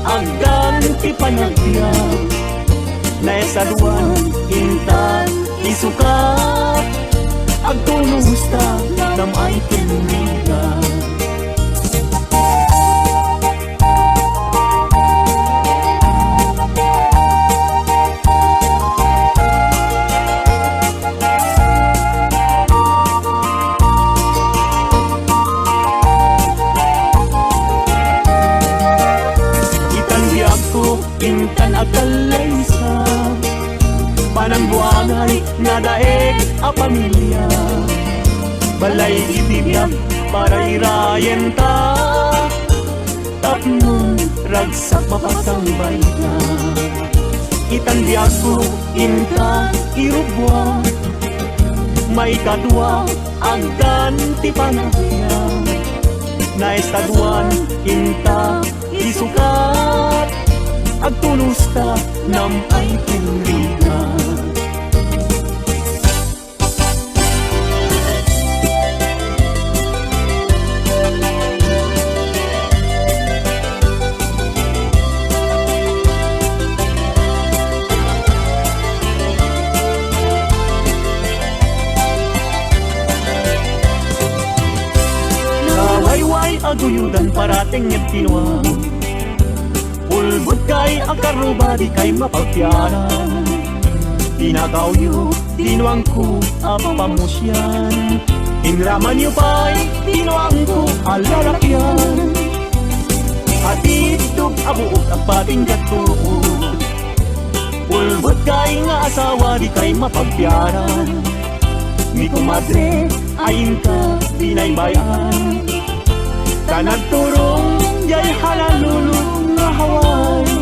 agdan ti panagbiag naisaduan intan isukat agtulusta namay tinriga. Intan akalaysa panangbuanay nga daig a pamilya balay itibiyag para irayen ta tapnon ragsak mapasambay ta itan biyag ko intan irubwa may kadwa agdan ti panagya naistaduan inta isukat agtulusta nam ay tinriga. Nawayway aguyudan parating yung tinuwa ulbut kay akaruba di kay mapagpianan dinakawyo dinuang ko apamusyan inraman yu pa'y dinuang ko alalakyan at itog abuok ang pating gatuod ulbut kay nga asawa di kay mapagpianan ni kumadre ayin ka dinaybayan kanagturong jay halalulong Hawaii.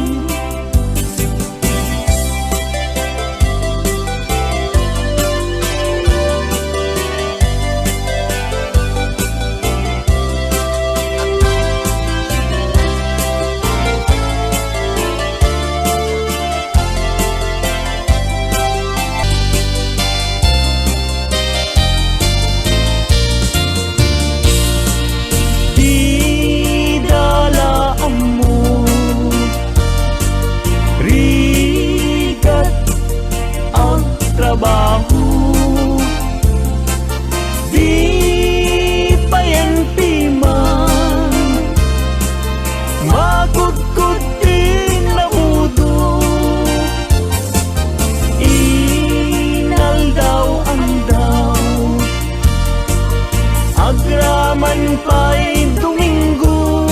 Trabaho di payantiman makutkutin na mudo inal daw ang daw agraman pa'y Domingo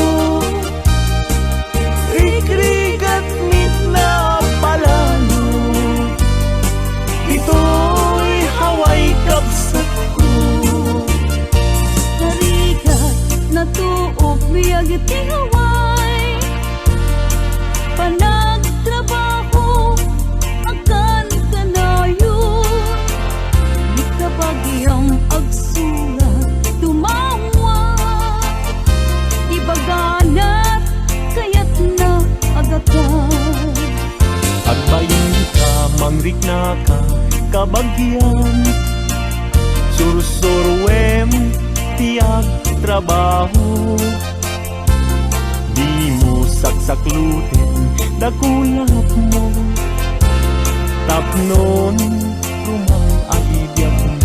rikrigat mit na palano ito'y Hawaii kapsat ko harigat na tuog biyag iti Hawaii panagtrabaho akan kanayon di kabagyang agsulat tumawa ibaganat kayat na agatan agbayin ka mangrik na ka kabagyan sursurwem tiag trabaho di mo saksaklutin dakulap mo tapnon rumang aibiyag mo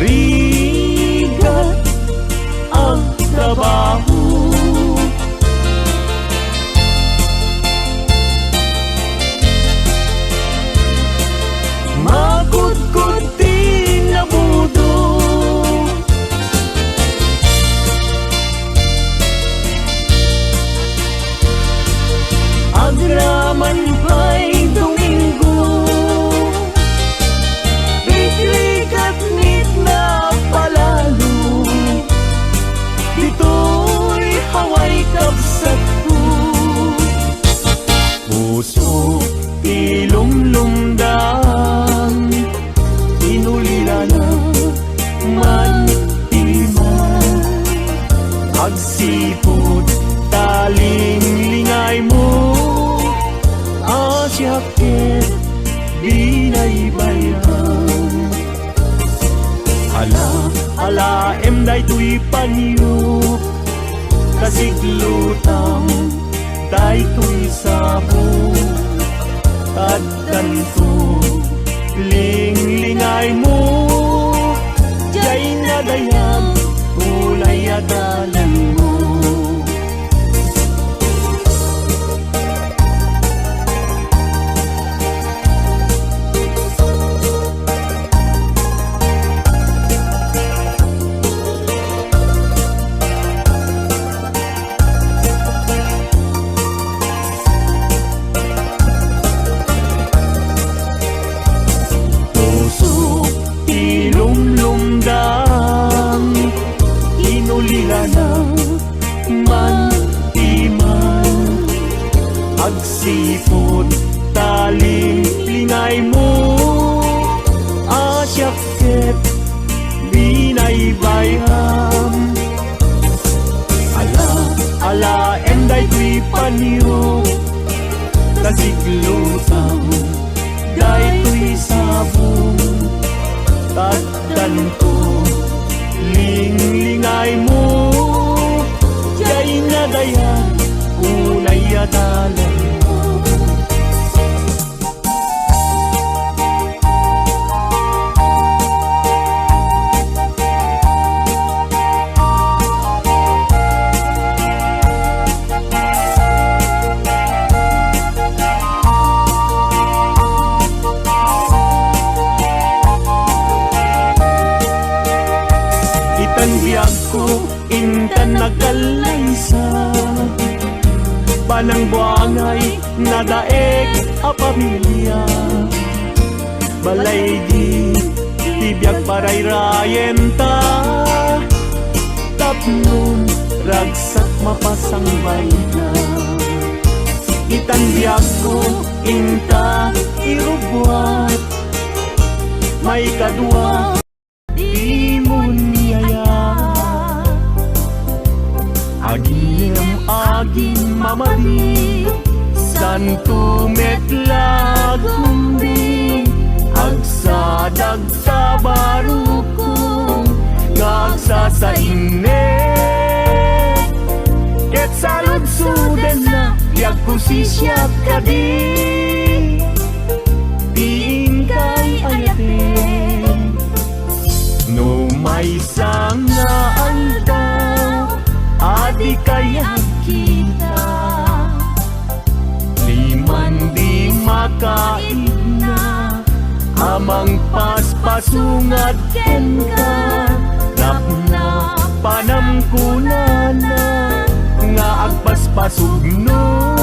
rigat ang trabaho makutkutin na mudo agraman pa'y Domingo rikrigat mit na Alaem daytoy panyo kasiglutang daytoy sabo kaddanto linglingay mo jay nadayag ulay adalan mo. Agsipot taling lingay mo asyakit binaybayham alaem daytoy panyo kasiglutang daytoy sabong kaddanto linglingay mo jay nadayan ulay adalan mo. Itan biyag ko, intan nagkalaysa panang buangay nadaek a pamilya balay di tibiyag paray rayenta tapnon ragsak mapasang bayna itan biyag ko inta irubuat may kadua di mo niyaya agin mamadi santo metlag kumbing agsadag sa barukong ngagsa sa innet ket salud suden na yag kusisyak kadi tiing kay ayaten no may sanga aldaw adi kaya kita liman di makaigna amang paspasungat ken ka napna panamkunana nga agpaspasugno